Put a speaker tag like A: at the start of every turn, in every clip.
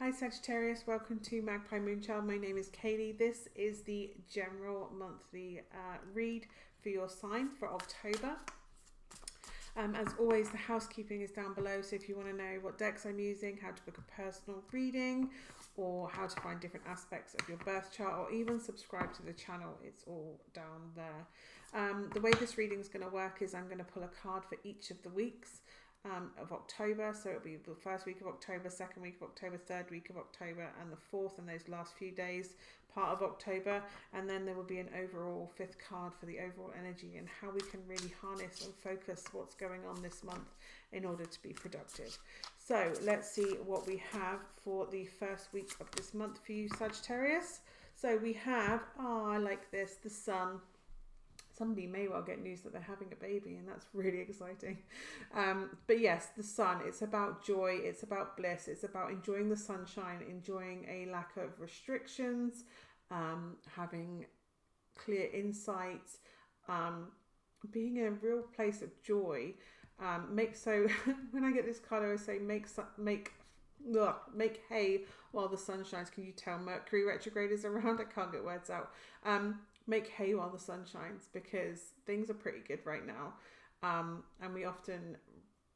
A: Hi Sagittarius, welcome to Magpie Moonchild. My name is Kayleigh. This is the general monthly read for your sign for October. As always, the housekeeping is down below, so if you want to know what decks I'm using, how to book a personal reading, or how to find different aspects of your birth chart, or even subscribe to the channel, it's all down there. The way this reading is going to work is I'm going to pull a card for each of the weeks of October. So it'll be the first week of October, second week of October, third week of October, and the fourth and those last few days part of October. And then there will be an overall fifth card for the overall energy and how we can really harness and focus what's going on this month in order to be productive. So let's see what we have for the first week of this month for you, Sagittarius. So we have, I like this, the Sun. Somebody may well get news that they're having a baby, and that's really exciting. But yes, the Sun, it's about joy, it's about bliss, it's about enjoying the sunshine, enjoying a lack of restrictions, having clear insights, being in a real place of joy. When I get this card, I always say make hay while the sun shines. Can you tell Mercury retrograde is around? I can't get words out. Make hay while the sun shines, because things are pretty good right now, and we often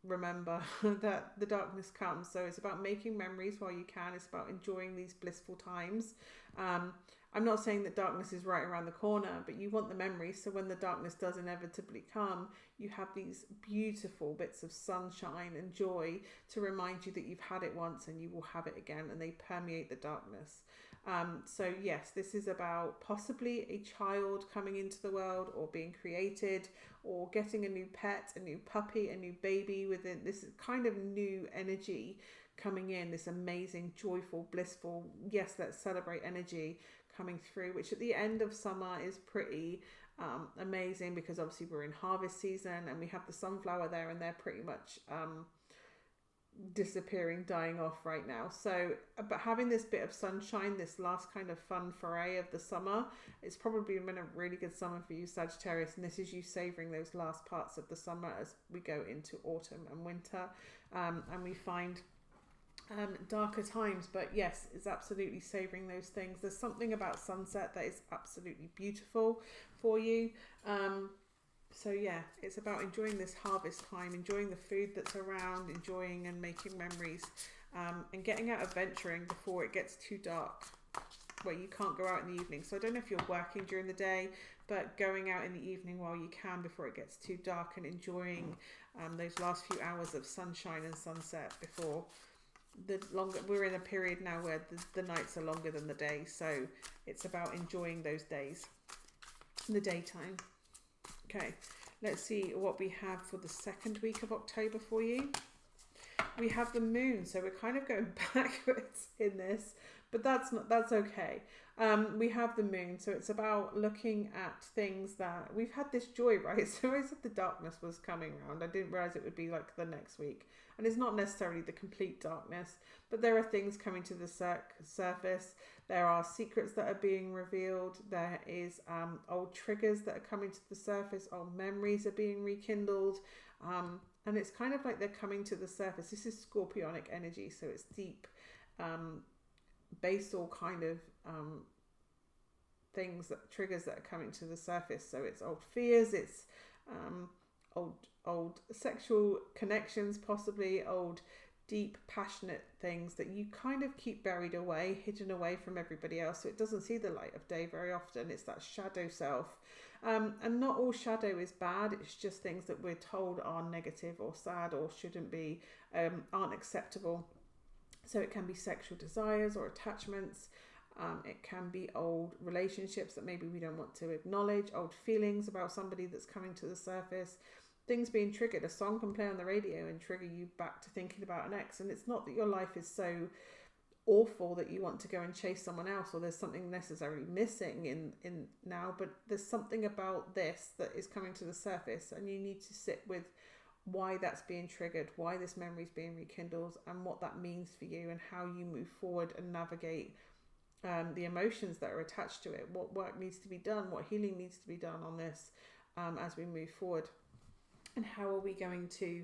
A: remember that the darkness comes. So it's about making memories while you can. It's about enjoying these blissful times. I'm not saying that darkness is right around the corner, but you want the memories, so when the darkness does inevitably come, you have these beautiful bits of sunshine and joy to remind you that you've had it once and you will have it again, and they permeate the darkness. So yes, this is about possibly a child coming into the world, or being created, or getting a new pet, a new puppy, a new baby within this kind of new energy coming in, this amazing, joyful, blissful, yes, let's celebrate energy coming through, which at the end of summer is pretty amazing, because obviously we're in harvest season and we have the sunflower there, and they're pretty much disappearing, dying off right now. So but having this bit of sunshine, this last kind of fun foray of the summer, it's probably been a really good summer for you, Sagittarius, and this is you savoring those last parts of the summer as we go into autumn and winter, and we find darker times. But yes, it's absolutely savoring those things. There's something about sunset that is absolutely beautiful for you. So yeah, it's about enjoying this harvest time, enjoying the food that's around, enjoying and making memories, and getting out adventuring before it gets too dark, where you can't go out in the evening. So I don't know if you're working during the day, but going out in the evening while you can before it gets too dark, and enjoying those last few hours of sunshine and sunset before we're in a period now where the nights are longer than the day. So it's about enjoying those days in the daytime. Okay, let's see what we have for the second week of October for you. We have the moon, so we're kind of going backwards in this, but that's okay. We have the moon, so it's about looking at things that we've had this joy, right? So I said the darkness was coming around. I didn't realize it would be like the next week, and it's not necessarily the complete darkness, but there are things coming to the surface. There are secrets that are being revealed. There is old triggers that are coming to the surface. Old memories are being rekindled. And it's kind of like they're coming to the surface. This is scorpionic energy, so it's deep, basal kind of triggers that are coming to the surface. So it's old fears, it's old sexual connections, possibly old deep passionate things that you kind of keep buried away, hidden away from everybody else, so it doesn't see the light of day very often. It's that shadow self, and not all shadow is bad. It's just things that we're told are negative or sad or shouldn't be, aren't acceptable. So it can be sexual desires or attachments. It can be old relationships that maybe we don't want to acknowledge, old feelings about somebody that's coming to the surface, things being triggered. A song can play on the radio and trigger you back to thinking about an ex, and it's not that your life is so awful that you want to go and chase someone else, or there's something necessarily missing in now, but there's something about this that is coming to the surface, and you need to sit with why that's being triggered, why this memory is being rekindled, and what that means for you, and how you move forward and navigate the emotions that are attached to it, what work needs to be done, what healing needs to be done on this as we move forward. And how are we going to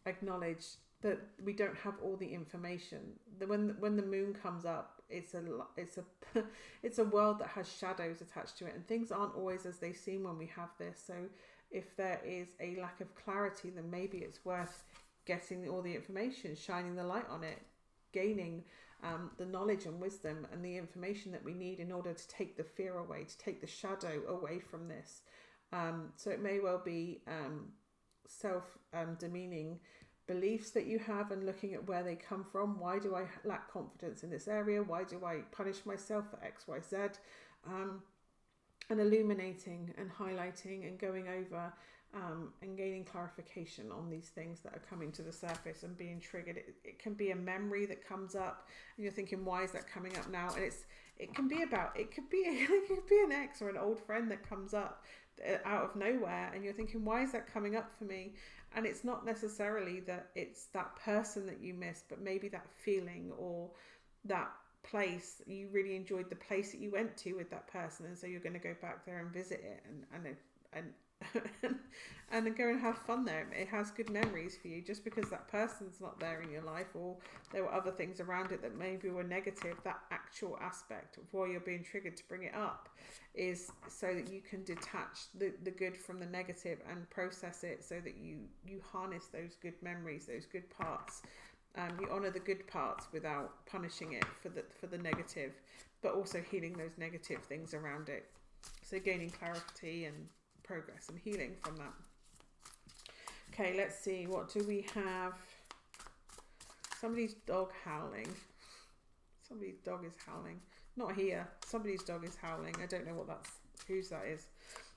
A: acknowledge that we don't have all the information. When the moon comes up, it's a world that has shadows attached to it, and things aren't always as they seem when we have this. So if there is a lack of clarity, then maybe it's worth getting all the information, shining the light on it, gaining the knowledge and wisdom and the information that we need in order to take the fear away, to take the shadow away from this. So it may well be self-demeaning beliefs that you have, and looking at where they come from. Why do I lack confidence in this area? Why do I punish myself for X, Y, Z? And illuminating and highlighting and going over and gaining clarification on these things that are coming to the surface and being triggered. It can be a memory that comes up and you're thinking, why is that coming up now? And it could be an ex or an old friend that comes up out of nowhere, and you're thinking, why is that coming up for me? And it's not necessarily that it's that person that you miss, but maybe that feeling or that place. You really enjoyed the place that you went to with that person, and so you're going to go back there and visit it and go and have fun there. It has good memories for you. Just because that person's not there in your life, or there were other things around it that maybe were negative, that actual aspect of why you're being triggered to bring it up is so that you can detach the good from the negative and process it, so that you harness those good memories, those good parts. You honor the good parts without punishing it for the negative, but also healing those negative things around it. So gaining clarity and progress and healing from that. Okay, let's see, what do we have? Somebody's dog howling. Somebody's dog is howling. Not here. Somebody's dog is howling. I don't know whose that is.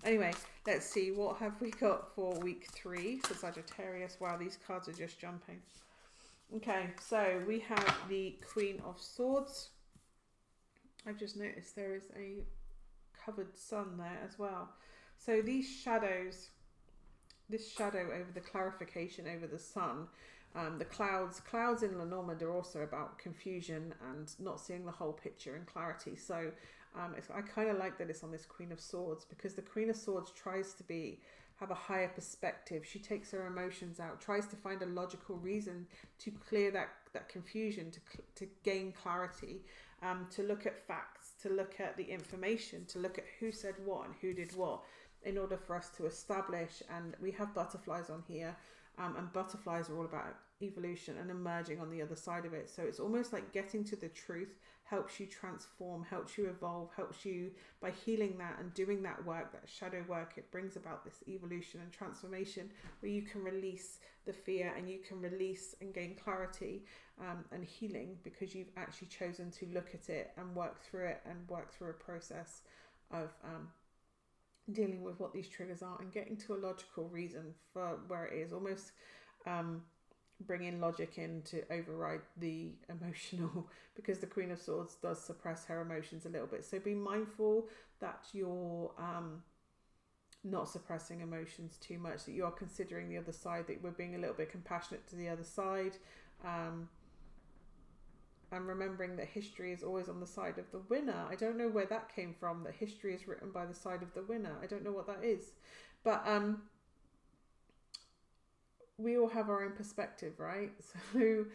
A: Anyway, let's see, what have we got for week 3 for Sagittarius? Wow, these cards are just jumping. Okay, so we have the Queen of Swords. I've just noticed there is a covered sun there as well. So these shadows, this shadow over the clarification over the sun, the clouds in Lenormand are also about confusion and not seeing the whole picture and clarity. So I kind of like that it's on this Queen of Swords, because the Queen of Swords tries to have a higher perspective. She takes her emotions out, tries to find a logical reason to clear that confusion, to gain clarity, to look at facts, to look at the information, to look at who said what and who did what, in order for us to establish. And we have butterflies on here, and butterflies are all about evolution and emerging on the other side of it. So it's almost like getting to the truth helps you transform, helps you evolve, helps you, by healing that and doing that work, that shadow work, it brings about this evolution and transformation where you can release the fear and you can release and gain clarity and healing, because you've actually chosen to look at it and work through it and work through a process of dealing with what these triggers are and getting to a logical reason for where it is. Almost bringing logic in to override the emotional, because the Queen of Swords does suppress her emotions a little bit. So be mindful that you're not suppressing emotions too much, that you are considering the other side, that we're being a little bit compassionate to the other side, and remembering that history is always on the side of the winner. I don't know where that came from, that history is written by the side of the winner. I don't know what that is, but we all have our own perspective, right? So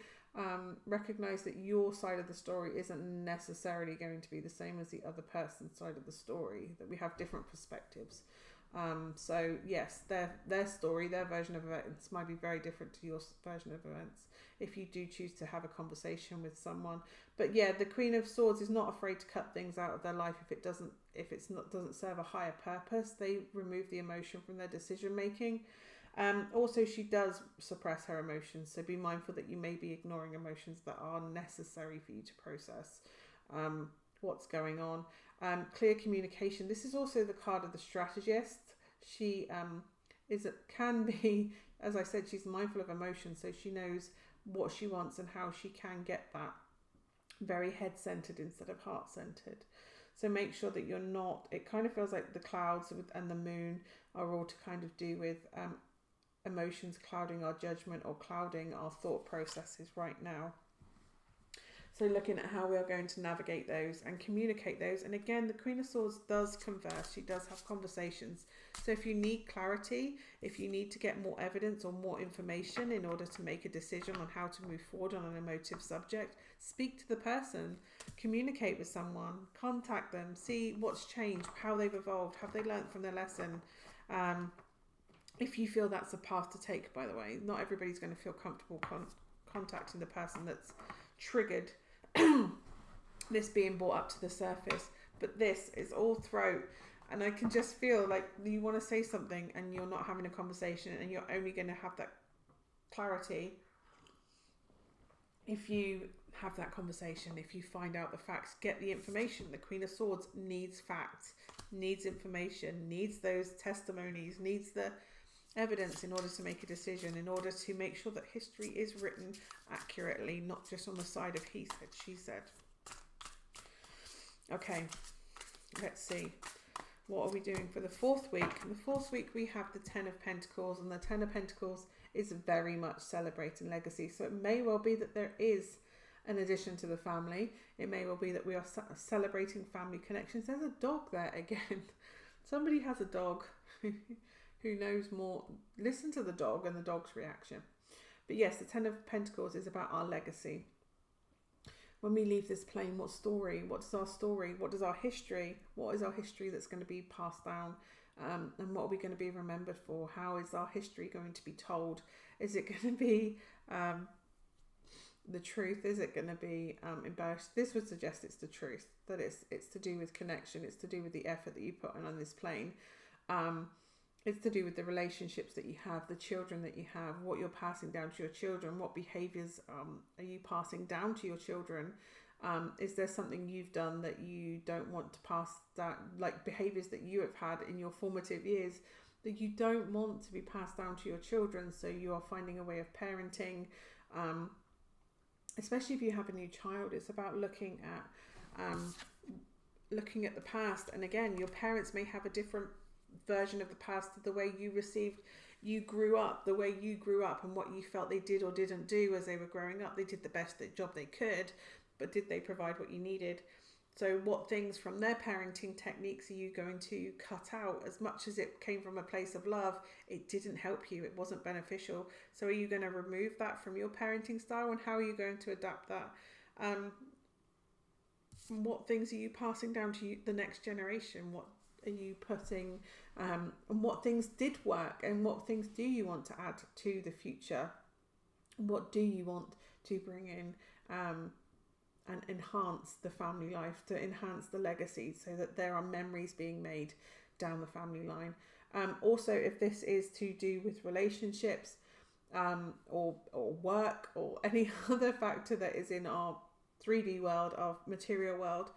A: recognize that your side of the story isn't necessarily going to be the same as the other person's side of the story, that we have different perspectives. So yes, their story, their version of events might be very different to your version of events if you do choose to have a conversation with someone. But yeah, the Queen of Swords is not afraid to cut things out of their life if it doesn't serve a higher purpose. They remove the emotion from their decision making. Also, she does suppress her emotions, so be mindful that you may be ignoring emotions that are necessary for you to process what's going on. Clear communication. This is also the card of the strategist. She can be, as I said, she's mindful of emotions, so she knows what she wants and how she can get that very head-centered instead of heart-centered. So make sure that you're not, it kind of feels like the clouds and the moon are all to kind of do with emotions clouding our judgment or clouding our thought processes right now. So looking at how we are going to navigate those and communicate those. And again, the Queen of Swords does converse. She does have conversations. So if you need clarity, if you need to get more evidence or more information in order to make a decision on how to move forward on an emotive subject, speak to the person, communicate with someone, contact them, see what's changed, how they've evolved, have they learned from their lesson. If you feel that's a path to take, by the way, not everybody's going to feel comfortable contacting the person that's triggered this being brought up to the surface, but this is all throat, and I can just feel like you want to say something and you're not having a conversation, and you're only going to have that clarity if you have that conversation, if you find out the facts, get the information. The Queen of Swords needs facts, needs information, needs those testimonies, needs the evidence in order to make a decision, in order to make sure that history is written accurately, not just on the side of he said, she said. Okay, let's see. What are we doing for the fourth week? In the fourth week, we have the Ten of Pentacles, and the Ten of Pentacles is very much celebrating legacy. So it may well be that there is an addition to the family. It may well be that we are celebrating family connections. There's a dog there again. Somebody has a dog. Who knows more? Listen to the dog and the dog's reaction. But yes, the Ten of Pentacles is about our legacy. When we leave this plane, what story? What is our story? What is our history? What is our history that's going to be passed down? And what are we going to be remembered for? How is our history going to be told? Is it going to be the truth? Is it going to be embellished? This would suggest it's the truth, that it's to do with connection. It's to do with the effort that you put in on this plane. It's to do with the relationships that you have, the children that you have, what you're passing down to your children, what behaviours are you passing down to your children. Is there something you've done that you don't want to pass down, like behaviours that you have had in your formative years that you don't want to be passed down to your children? So you are finding a way of parenting, especially if you have a new child. It's about looking at the past. And again, your parents may have a different version of the past, the way you grew up, and what you felt they did or didn't do as they were growing up. They did the best job they could, but did they provide what you needed? So what things from their parenting techniques are you going to cut out? As much as it came from a place of love, it didn't help you, it wasn't beneficial. So are you going to remove that from your parenting style, and how are you going to adapt that? What things are you passing down to the next generation? What are you putting, and what things did work, and what things do you want to add to the future? What do you want to bring in and enhance the family life, to enhance the legacy, so that there are memories being made down the family line? Also, if this is to do with relationships or work, or any other factor that is in our 3D world, our material world,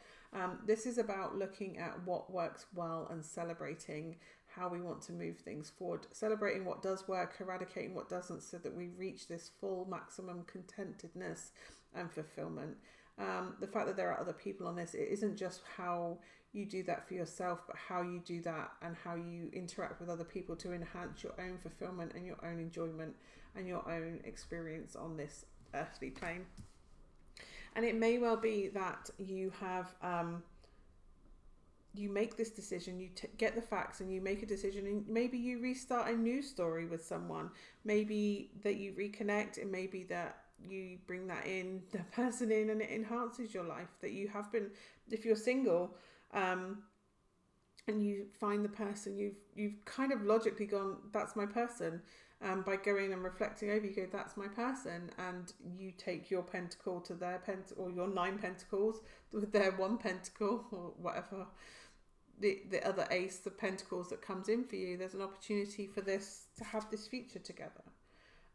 A: this is about looking at what works well and celebrating how we want to move things forward, celebrating what does work, eradicating what doesn't, so that we reach this full maximum contentedness and fulfillment. The fact that there are other people on this, it isn't just how you do that for yourself, but how you do that and how you interact with other people to enhance your own fulfillment and your own enjoyment and your own experience on this earthly plane. And it may well be that you have, you make this decision, you get the facts and you make a decision, and maybe you restart a new story with someone. Maybe that you reconnect, and maybe that you bring that person in, and it enhances your life. That you have been, if you're single, and you find the person, you've kind of logically gone, that's my person. By going and reflecting over, you go, that's my person, and you take your pentacle to their or your 9 pentacles with their 1 pentacle, or whatever the other ace of pentacles that comes in for you. There's an opportunity for this to have this future together.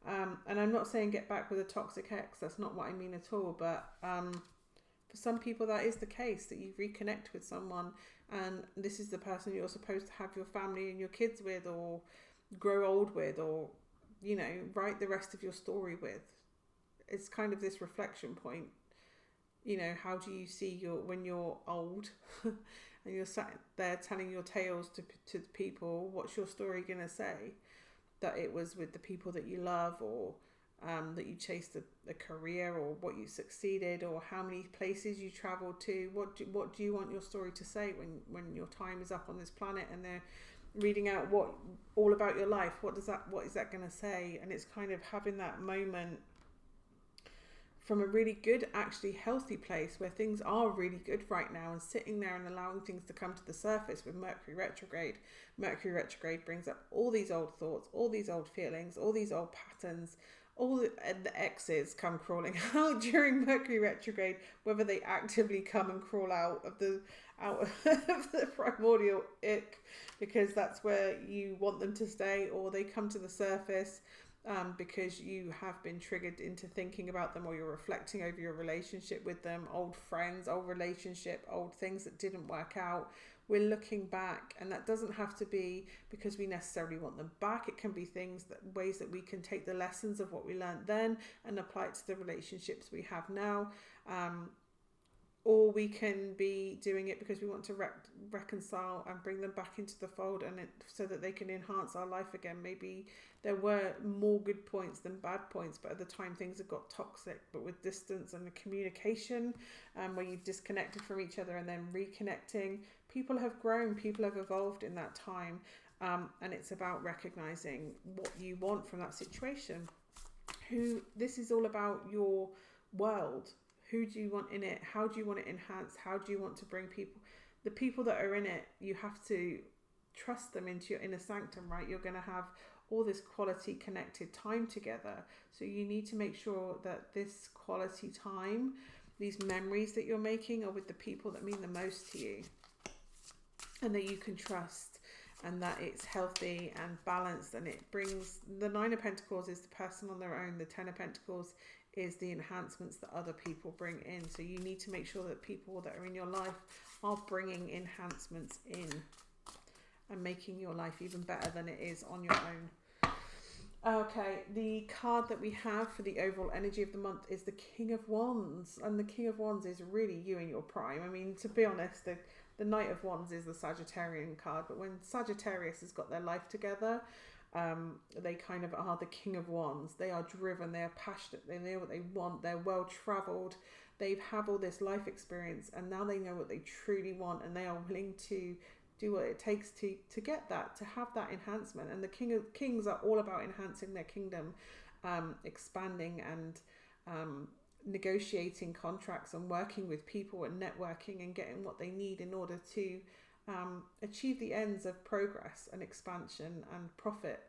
A: And I'm not saying get back with a toxic ex, that's not what I mean at all, but for some people that is the case, that you reconnect with someone and this is the person you're supposed to have your family and your kids with, or grow old with, or write the rest of your story with. It's kind of this reflection point. How do you see when you're old and you're sat there telling your tales to people? What's your story gonna say? That it was with the people that you love, or that you chased a career, or what you succeeded, or how many places you traveled to. What do you want your story to say when your time is up on this planet and they're reading out all about your life? What is that going to say? And it's kind of having that moment from a really good, actually healthy place where things are really good right now, and sitting there and allowing things to come to the surface with Mercury retrograde. Mercury retrograde brings up all these old thoughts, all these old feelings, all these old patterns. All the exes come crawling out during Mercury retrograde, whether they actively come and crawl out of the primordial ick because that's where you want them to stay, or they come to the surface because you have been triggered into thinking about them, or you're reflecting over your relationship with them, old friends, old relationship, old things that didn't work out. We're looking back, and that doesn't have to be because we necessarily want them back. It can be ways that we can take the lessons of what we learned then and apply it to the relationships we have now. Or we can be doing it because we want to reconcile and bring them back into the fold, and so that they can enhance our life again. Maybe there were more good points than bad points, but at the time things have got toxic. But with distance and the communication, where you've disconnected from each other and then reconnecting, people have grown, people have evolved in that time. And it's about recognizing what you want from that situation. This is all about your world. Who do you want in it? How do you want it enhanced? How do you want to bring the people that are in it, you have to trust them into your inner sanctum, right? You're going to have all this quality connected time together. So you need to make sure that this quality time, these memories that you're making, are with the people that mean the most to you, and that you can trust, and that it's healthy and balanced. And it brings, the Nine of Pentacles is the person on their own. The Ten of Pentacles is the enhancements that other people bring in. So you need to make sure that people that are in your life are bringing enhancements in and making your life even better than it is on your own. Okay, the card that we have for the overall energy of the month is the King of Wands. And the King of Wands is really you in your prime. I mean, to be honest, the Knight of Wands is the Sagittarian card. But when Sagittarius has got their life together, they kind of are the King of Wands. They are driven, they are passionate, they know what they want, they're well traveled, they've had all this life experience, and now they know what they truly want, and they are willing to do what it takes to get that, to have that enhancement. And the Kings are all about enhancing their kingdom, expanding and negotiating contracts and working with people and networking and getting what they need in order to achieve the ends of progress and expansion and profit.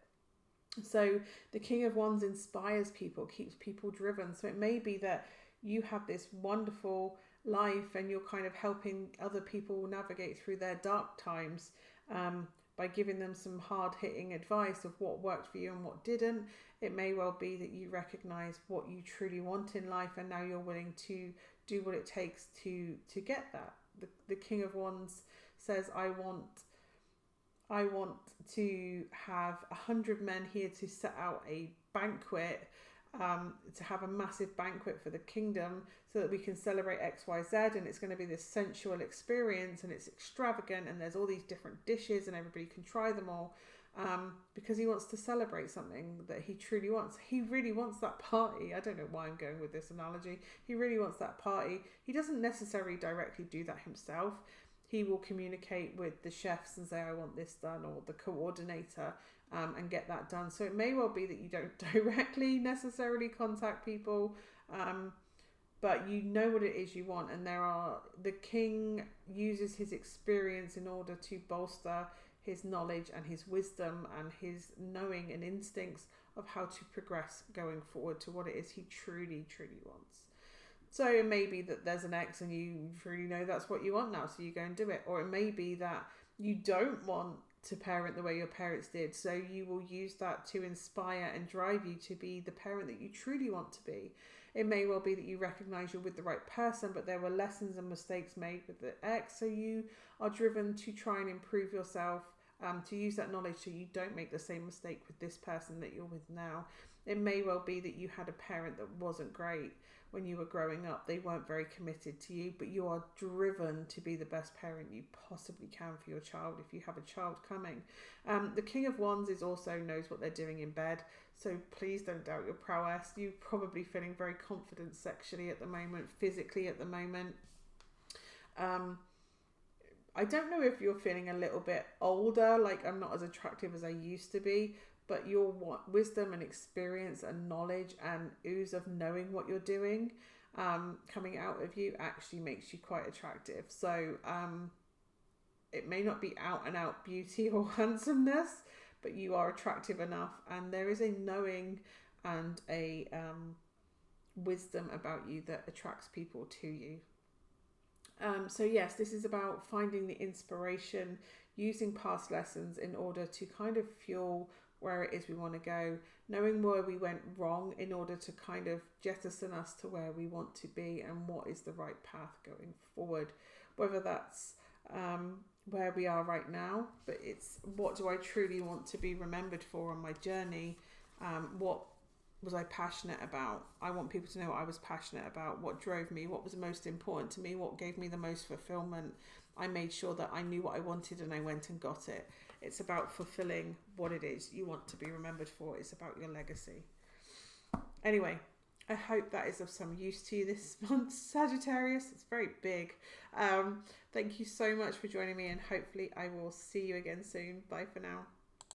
A: So the King of Wands inspires people, keeps people driven. So it may be that you have this wonderful life and you're kind of helping other people navigate through their dark times by giving them some hard-hitting advice of what worked for you and what didn't. It may well be that you recognize what you truly want in life, and now you're willing to do what it takes to get that. The King of Wands says, I want to have 100 men here to set out a banquet, to have a massive banquet for the kingdom, so that we can celebrate XYZ, and it's going to be this sensual experience, and it's extravagant, and there's all these different dishes, and everybody can try them all, because he wants to celebrate something that he truly wants. He really wants that party. I don't know why I'm going with this analogy. He really wants that party. He doesn't necessarily directly do that himself. He will communicate with the chefs and say, I want this done, or the coordinator, and get that done. So it may well be that you don't directly necessarily contact people, but you know what it is you want. And the king uses his experience in order to bolster his knowledge and his wisdom and his knowing and instincts of how to progress going forward to what it is he truly, truly wants. So it may be that there's an ex and you truly know that's what you want now, so you go and do it. Or it may be that you don't want to parent the way your parents did, so you will use that to inspire and drive you to be the parent that you truly want to be. It may well be that you recognize you're with the right person, but there were lessons and mistakes made with the ex, so you are driven to try and improve yourself, to use that knowledge so you don't make the same mistake with this person that you're with now. It may well be that you had a parent that wasn't great when you were growing up. They weren't very committed to you, but you are driven to be the best parent you possibly can for your child if you have a child coming. The King of Wands is also knows what they're doing in bed, so please don't doubt your prowess. You're probably feeling very confident sexually at the moment, physically at the moment. I don't know if you're feeling a little bit older, like I'm not as attractive as I used to be, but your wisdom and experience and knowledge and ooze of knowing what you're doing coming out of you actually makes you quite attractive. So it may not be out and out beauty or handsomeness, but you are attractive enough, and there is a knowing and a wisdom about you that attracts people to you. So yes, this is about finding the inspiration, using past lessons in order to kind of fuel where it is we want to go, knowing where we went wrong in order to kind of jettison us to where we want to be and what is the right path going forward. Whether that's where we are right now, but it's what do I truly want to be remembered for on my journey? What was I passionate about? I want people to know what I was passionate about, what drove me, what was most important to me, what gave me the most fulfillment. I made sure that I knew what I wanted and I went and got it. It's about fulfilling what it is you want to be remembered for. It's about your legacy. Anyway, I hope that is of some use to you this month, Sagittarius. It's very big. Thank you so much for joining me, and hopefully I will see you again soon. Bye for now.